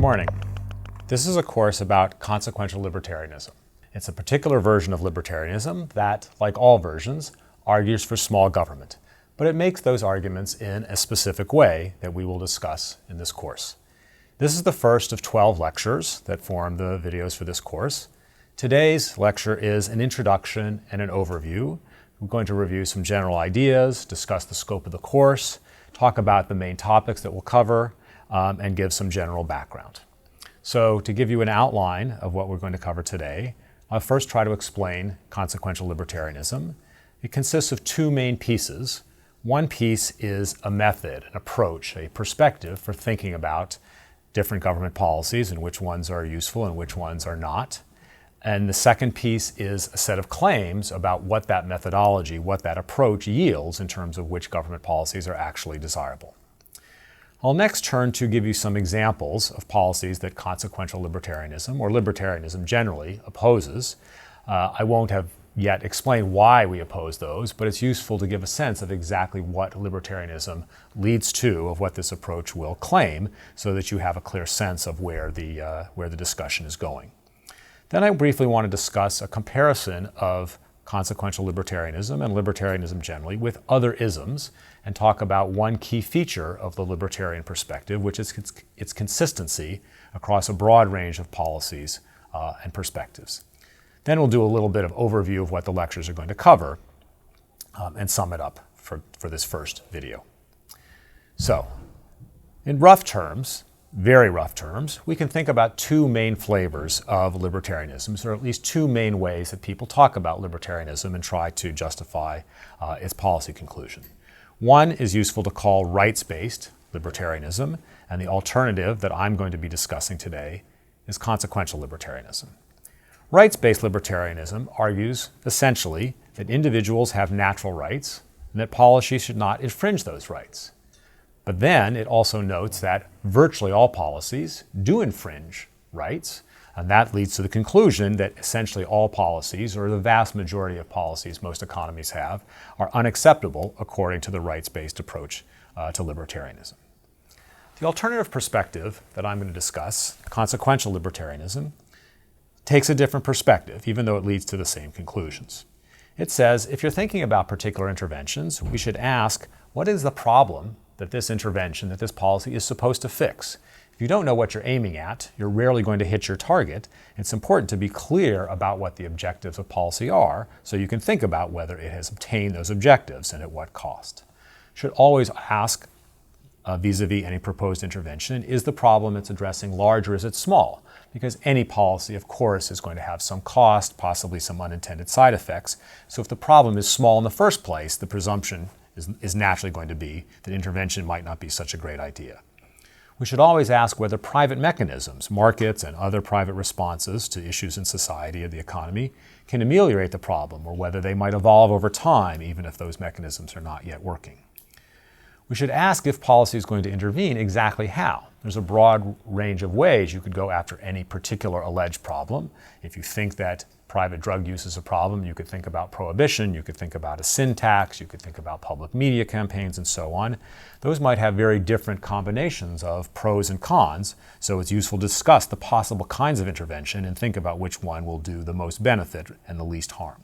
Good morning. This is a course about consequential libertarianism. It's a particular version of libertarianism that, like all versions, argues for small government, but it makes those arguments in a specific way that we will discuss in this course. This is the first of 12 lectures that form the videos for this course. Today's lecture is an introduction and an overview. We're going to review some general ideas, discuss the scope of the course, talk about the main topics that we'll cover, and give some general background. So to give you an outline of what we're going to cover today, I'll first try to explain consequential libertarianism. It consists of two main pieces. One piece is a method, an approach, a perspective for thinking about different government policies and which ones are useful and which ones are not. And the second piece is a set of claims about what that methodology, what that approach yields in terms of which government policies are actually desirable. I'll next turn to give you some examples of policies that consequential libertarianism, or libertarianism generally, opposes. I won't have yet explained why we oppose those, but it's useful to give a sense of exactly what libertarianism leads to, of what this approach will claim, so that you have a clear sense of where the discussion is going. Then I briefly want to discuss a comparison of consequential libertarianism and libertarianism generally with other isms, and talk about one key feature of the libertarian perspective, which is its consistency across a broad range of policies and perspectives. Then we'll do a little bit of overview of what the lectures are going to cover and sum it up for this first video. So, in rough terms, very rough terms, we can think about two main flavors of libertarianism, or at least two main ways that people talk about libertarianism and try to justify its policy conclusion. One is useful to call rights-based libertarianism, and the alternative that I'm going to be discussing today is consequential libertarianism. Rights-based libertarianism argues essentially that individuals have natural rights and that policy should not infringe those rights. But then it also notes that virtually all policies do infringe rights, and that leads to the conclusion that essentially all policies, or the vast majority of policies most economies have, are unacceptable according to the rights-based approach to libertarianism. The alternative perspective that I'm going to discuss, consequential libertarianism, takes a different perspective, even though it leads to the same conclusions. It says, if you're thinking about particular interventions, we should ask, what is the problem that this intervention, that this policy is supposed to fix? If you don't know what you're aiming at, you're rarely going to hit your target. It's important to be clear about what the objectives of policy are, so you can think about whether it has obtained those objectives and at what cost. You should always ask, vis-a-vis any proposed intervention, is the problem it's addressing large or is it small? Because any policy, of course, is going to have some cost, possibly some unintended side effects. So if the problem is small in the first place, the presumption is naturally going to be that intervention might not be such a great idea. We should always ask whether private mechanisms, markets, and other private responses to issues in society or the economy can ameliorate the problem, or whether they might evolve over time, even if those mechanisms are not yet working. We should ask if policy is going to intervene, exactly how. There's a broad range of ways you could go after any particular alleged problem. If you think that private drug use is a problem, you could think about prohibition, you could think about a sin tax, you could think about public media campaigns, and so on. Those might have very different combinations of pros and cons, so it's useful to discuss the possible kinds of intervention and think about which one will do the most benefit and the least harm.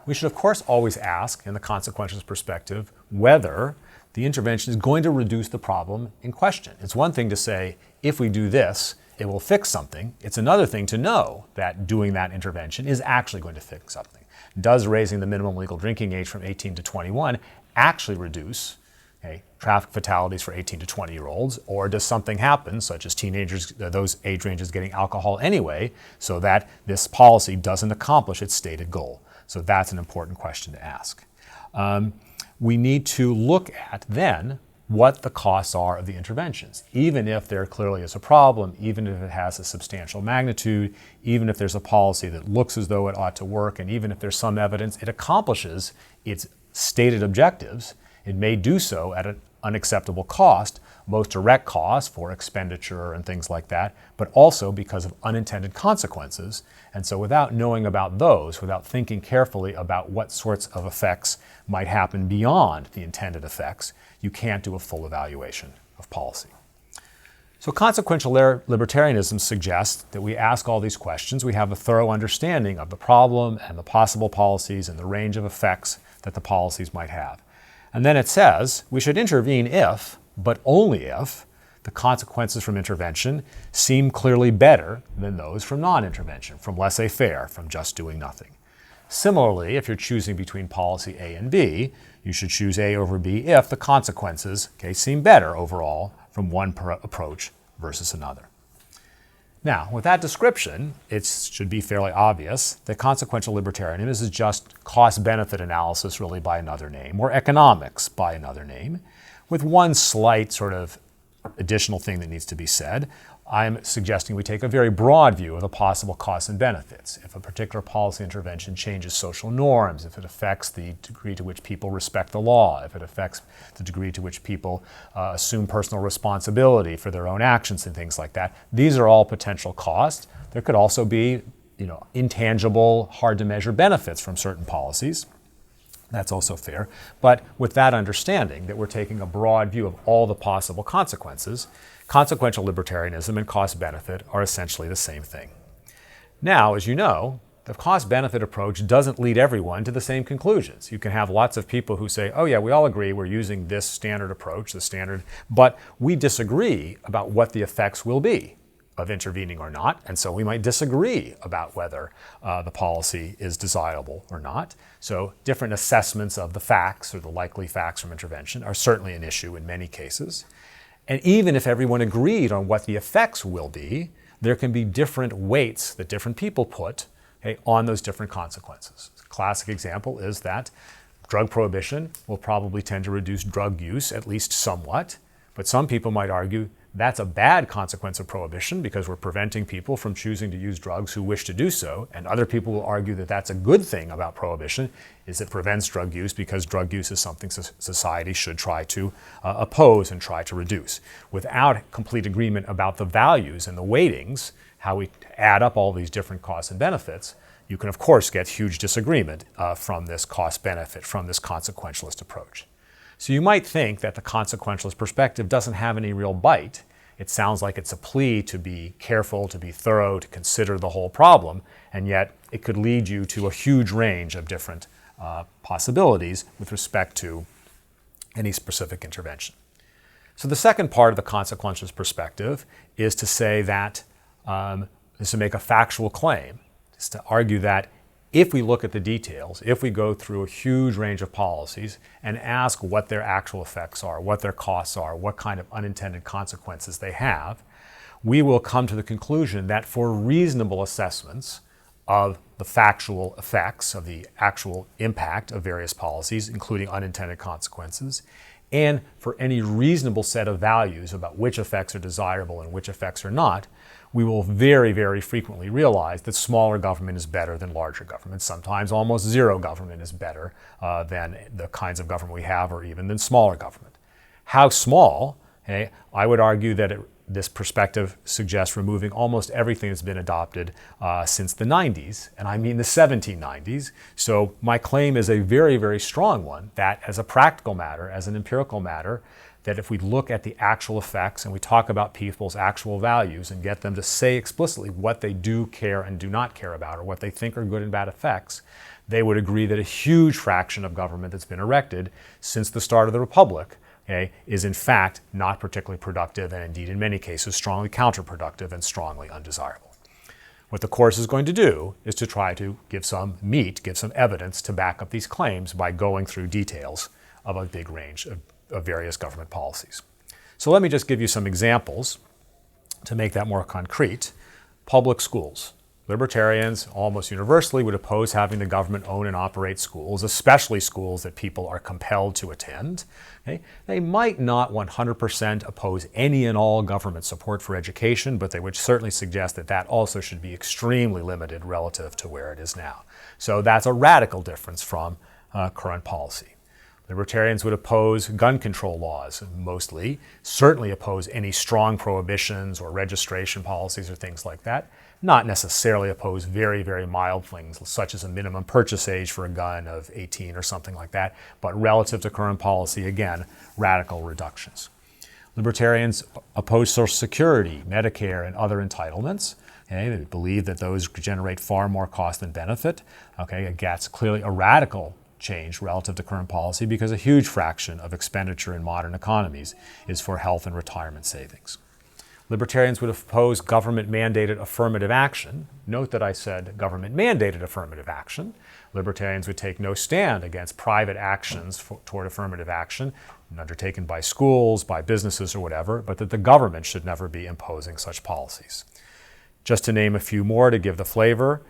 We should, of course, always ask, in the consequentialist perspective, whether the intervention is going to reduce the problem in question. It's one thing to say, if we do this, it will fix something. It's another thing to know that doing that intervention is actually going to fix something. Does raising the minimum legal drinking age from 18 to 21 actually reduce traffic fatalities for 18 to 20-year-olds, or does something happen, such as teenagers, those age ranges getting alcohol anyway, so that this policy doesn't accomplish its stated goal? So that's an important question to ask. We need to look at then what the costs are of the interventions, even if there clearly is a problem, even if it has a substantial magnitude, even if there's a policy that looks as though it ought to work, and even if there's some evidence it accomplishes its stated objectives, it may do so at an unacceptable cost, both direct costs for expenditure and things like that, but also because of unintended consequences. And so without knowing about those, without thinking carefully about what sorts of effects might happen beyond the intended effects, you can't do a full evaluation of policy. So consequential libertarianism suggests that we ask all these questions, we have a thorough understanding of the problem and the possible policies and the range of effects that the policies might have. And then it says we should intervene if, but only if, the consequences from intervention seem clearly better than those from non-intervention, from laissez-faire, from just doing nothing. Similarly, if you're choosing between policy A and B, you should choose A over B if the consequences seem better overall from one approach versus another. Now, with that description, it should be fairly obvious that consequential libertarianism is just cost-benefit analysis really by another name, or economics by another name, with one slight sort of additional thing that needs to be said. I'm suggesting we take a very broad view of the possible costs and benefits. If a particular policy intervention changes social norms, if it affects the degree to which people respect the law, if it affects the degree to which people assume personal responsibility for their own actions and things like that, these are all potential costs. There could also be, intangible, hard to measure benefits from certain policies. That's also fair. But with that understanding that we're taking a broad view of all the possible consequences, consequential libertarianism and cost-benefit are essentially the same thing. Now, as you know, the cost-benefit approach doesn't lead everyone to the same conclusions. You can have lots of people who say, oh yeah, we all agree we're using this standard approach, but we disagree about what the effects will be of intervening or not, and so we might disagree about whether the policy is desirable or not. So different assessments of the facts or the likely facts from intervention are certainly an issue in many cases. And even if everyone agreed on what the effects will be, there can be different weights that different people put on those different consequences. A classic example is that drug prohibition will probably tend to reduce drug use at least somewhat, but some people might argue that's a bad consequence of prohibition because we're preventing people from choosing to use drugs who wish to do so, and other people will argue that that's a good thing about prohibition, is it prevents drug use because drug use is something society should try to oppose and try to reduce. Without complete agreement about the values and the weightings, how we add up all these different costs and benefits, you can of course get huge disagreement from this cost-benefit, from this consequentialist approach. So you might think that the consequentialist perspective doesn't have any real bite. It sounds like it's a plea to be careful, to be thorough, to consider the whole problem, and yet it could lead you to a huge range of different possibilities with respect to any specific intervention. So the second part of the consequentialist perspective is to say that, is to make a factual claim, is to argue that if we look at the details, if we go through a huge range of policies and ask what their actual effects are, what their costs are, what kind of unintended consequences they have, we will come to the conclusion that for reasonable assessments of the factual effects of the actual impact of various policies, including unintended consequences, and for any reasonable set of values about which effects are desirable and which effects are not, we will very, very frequently realize that smaller government is better than larger government. Sometimes almost zero government is better than the kinds of government we have, or even than smaller government. How small? I would argue that this perspective suggests removing almost everything that's been adopted since the 90s, and I mean the 1790s. So my claim is a very, very strong one that as a practical matter, as an empirical matter, that if we look at the actual effects and we talk about people's actual values and get them to say explicitly what they do care and do not care about, or what they think are good and bad effects, they would agree that a huge fraction of government that's been erected since the start of the Republic is in fact not particularly productive, and indeed in many cases strongly counterproductive and strongly undesirable. What the course is going to do is to try to give some meat, give some evidence to back up these claims by going through details of a big range of various government policies. So let me just give you some examples to make that more concrete. Public schools. Libertarians almost universally would oppose having the government own and operate schools, especially schools that people are compelled to attend. They might not 100% oppose any and all government support for education, but they would certainly suggest that that also should be extremely limited relative to where it is now. So that's a radical difference from current policy. Libertarians would oppose gun control laws, mostly, certainly oppose any strong prohibitions or registration policies or things like that, not necessarily oppose very, very mild things, such as a minimum purchase age for a gun of 18 or something like that, but relative to current policy, again, radical reductions. Libertarians oppose Social Security, Medicare, and other entitlements. Okay, they believe that those generate far more cost than benefit. Okay, that's clearly a radical change relative to current policy because a huge fraction of expenditure in modern economies is for health and retirement savings. Libertarians would oppose government-mandated affirmative action. Note that I said government-mandated affirmative action. Libertarians would take no stand against private actions toward affirmative action undertaken by schools, by businesses, or whatever, but that the government should never be imposing such policies. Just to name a few more to give the flavor,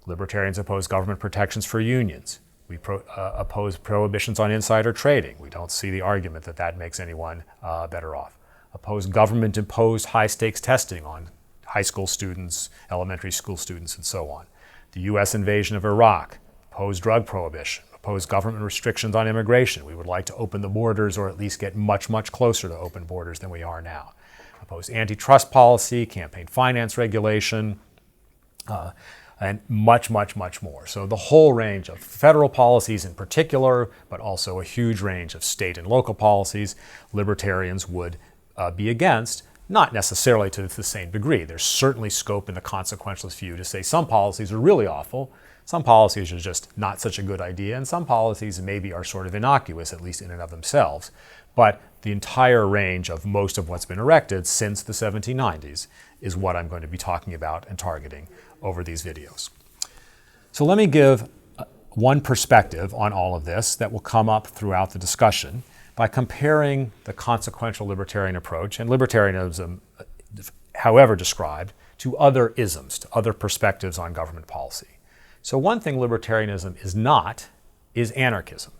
libertarians oppose government protections for unions. We oppose prohibitions on insider trading. We don't see the argument that that makes anyone better off. Oppose government-imposed high-stakes testing on high school students, elementary school students, and so on. The U.S. invasion of Iraq. Oppose drug prohibition. Oppose government restrictions on immigration. We would like to open the borders or at least get much, much closer to open borders than we are now. Oppose antitrust policy, campaign finance regulation, and much, much, much more. So the whole range of federal policies in particular, but also a huge range of state and local policies, libertarians would be against, not necessarily to the same degree. There's certainly scope in the consequentialist view to say some policies are really awful, some policies are just not such a good idea, and some policies maybe are sort of innocuous, at least in and of themselves. But the entire range of most of what's been erected since the 1790s is what I'm going to be talking about and targeting over these videos. So let me give one perspective on all of this that will come up throughout the discussion by comparing the consequential libertarian approach and libertarianism, however described, to other isms, to other perspectives on government policy. So one thing libertarianism is not is anarchism.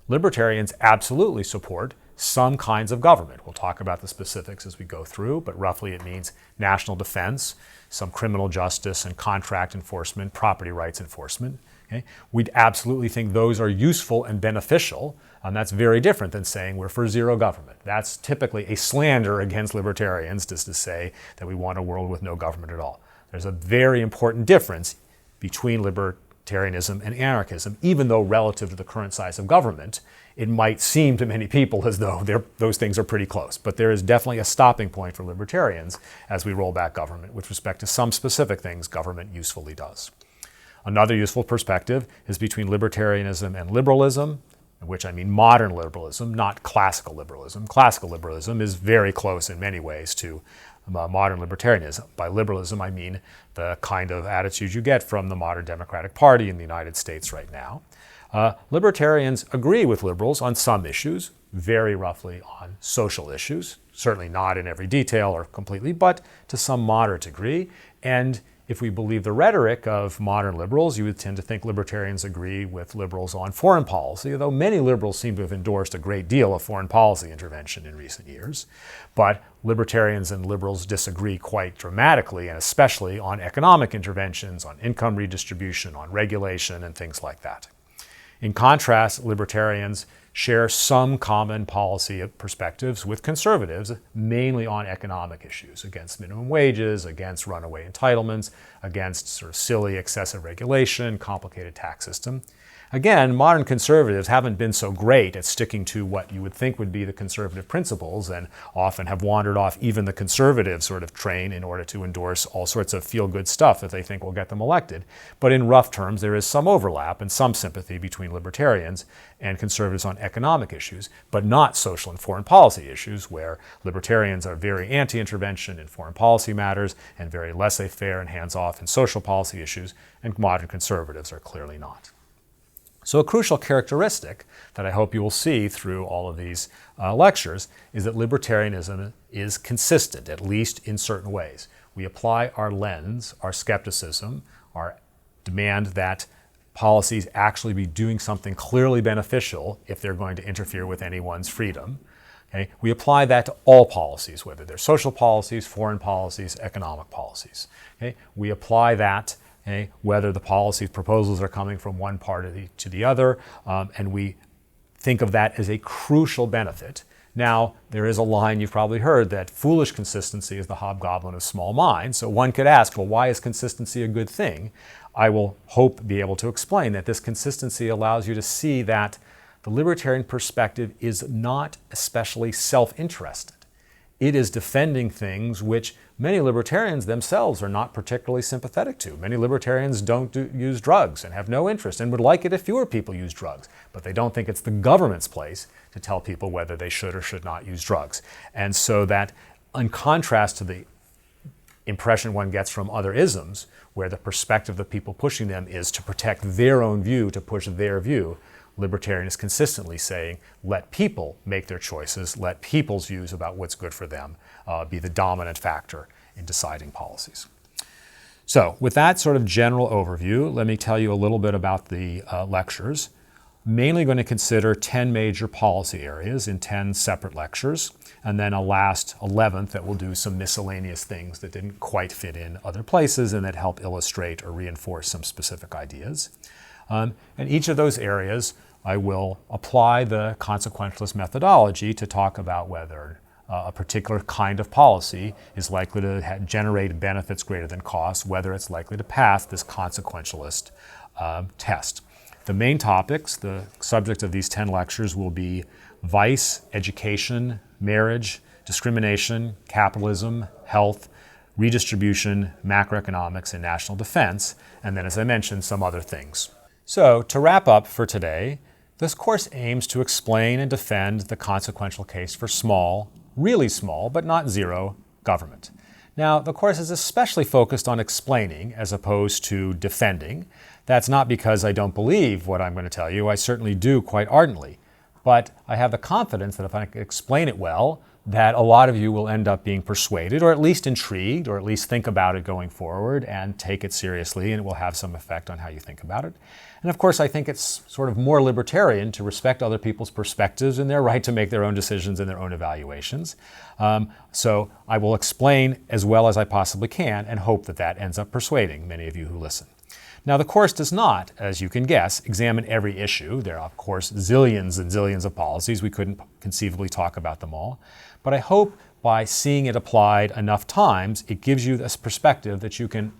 Libertarians absolutely support some kinds of government. We'll talk about the specifics as we go through, but roughly it means national defense, some criminal justice and contract enforcement, property rights enforcement. Okay? We'd absolutely think those are useful and beneficial, and that's very different than saying we're for zero government. That's typically a slander against libertarians, just to say that we want a world with no government at all. There's a very important difference between libertarianism and anarchism, even though relative to the current size of government, it might seem to many people as though those things are pretty close. But there is definitely a stopping point for libertarians as we roll back government with respect to some specific things government usefully does. Another useful perspective is between libertarianism and liberalism, in which I mean modern liberalism, not classical liberalism. Classical liberalism is very close in many ways to modern libertarianism. By liberalism, I mean the kind of attitude you get from the modern Democratic Party in the United States right now. Libertarians agree with liberals on some issues, very roughly on social issues, certainly not in every detail or completely, but to some moderate degree. And if we believe the rhetoric of modern liberals, you would tend to think libertarians agree with liberals on foreign policy, although many liberals seem to have endorsed a great deal of foreign policy intervention in recent years. But libertarians and liberals disagree quite dramatically, and especially on economic interventions, on income redistribution, on regulation, and things like that. In contrast, libertarians share some common policy perspectives with conservatives, mainly on economic issues, against minimum wages, against runaway entitlements, against sort of silly excessive regulation, complicated tax system. Again, modern conservatives haven't been so great at sticking to what you would think would be the conservative principles, and often have wandered off even the conservative sort of train in order to endorse all sorts of feel-good stuff that they think will get them elected. But in rough terms, there is some overlap and some sympathy between libertarians and conservatives on economic issues, but not social and foreign policy issues, where libertarians are very anti-intervention in foreign policy matters and very laissez-faire and hands-off in social policy issues, and modern conservatives are clearly not. So a crucial characteristic that I hope you will see through all of these lectures is that libertarianism is consistent, at least in certain ways. We apply our lens, our skepticism, our demand that policies actually be doing something clearly beneficial if they're going to interfere with anyone's freedom. Okay? We apply that to all policies, whether they're social policies, foreign policies, economic policies. Okay? We apply that whether the policy proposals are coming from one party to the other, and we think of that as a crucial benefit. Now, there is a line you've probably heard that foolish consistency is the hobgoblin of small minds. So one could ask, well, why is consistency a good thing? I will hope be able to explain that this consistency allows you to see that the libertarian perspective is not especially self-interested. it is defending things which many libertarians themselves are not particularly sympathetic to. Many libertarians don't use drugs and have no interest and would like it if fewer people use drugs, but they don't think it's the government's place to tell people whether they should or should not use drugs. And so that, in contrast to the impression one gets from other isms, where the perspective of people pushing them is to protect their own view, to push their view, Libertarian is consistently saying, let people make their choices, let people's views about what's good for them be the dominant factor in deciding policies. So with that sort of general overview, let me tell you a little bit about the lectures. Mainly going to consider 10 major policy areas in 10 separate lectures, and then a last 11th that will do some miscellaneous things that didn't quite fit in other places and that help illustrate or reinforce some specific ideas. And each of those areas, I will apply the consequentialist methodology to talk about whether a particular kind of policy is likely to generate benefits greater than costs, whether it's likely to pass this consequentialist test. The main topics, the subject of these 10 lectures, will be vice, education, marriage, discrimination, capitalism, health, redistribution, macroeconomics, and national defense, and then, as I mentioned, some other things. So, to wrap up for today, this course aims to explain and defend the consequential case for small, really small, but not zero, government. Now, the course is especially focused on explaining as opposed to defending. That's not because I don't believe what I'm going to tell you. I certainly do quite ardently. But I have the confidence that if I can explain it well, that a lot of you will end up being persuaded, or at least intrigued, or at least think about it going forward and take it seriously, and it will have some effect on how you think about it. And of course, I think it's sort of more libertarian to respect other people's perspectives and their right to make their own decisions and their own evaluations. So I will explain as well as I possibly can and hope that that ends up persuading many of you who listen. Now, the course does not, as you can guess, examine every issue. There are, of course, zillions and zillions of policies. We couldn't conceivably talk about them all. But I hope by seeing it applied enough times, it gives you this perspective that you can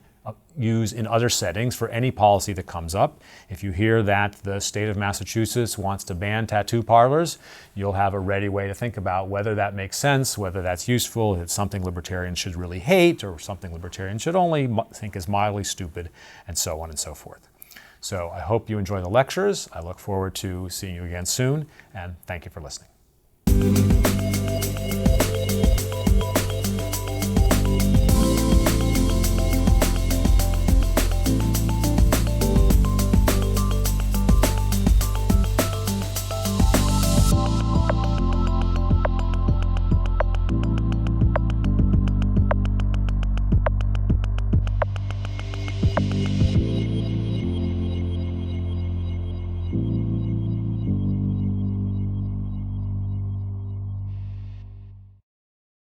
use in other settings for any policy that comes up. If you hear that the state of Massachusetts wants to ban tattoo parlors, you'll have a ready way to think about whether that makes sense, whether that's useful, if it's something libertarians should really hate, or something libertarians should only think is mildly stupid, and so on and so forth. So I hope you enjoy the lectures. I look forward to seeing you again soon, and thank you for listening.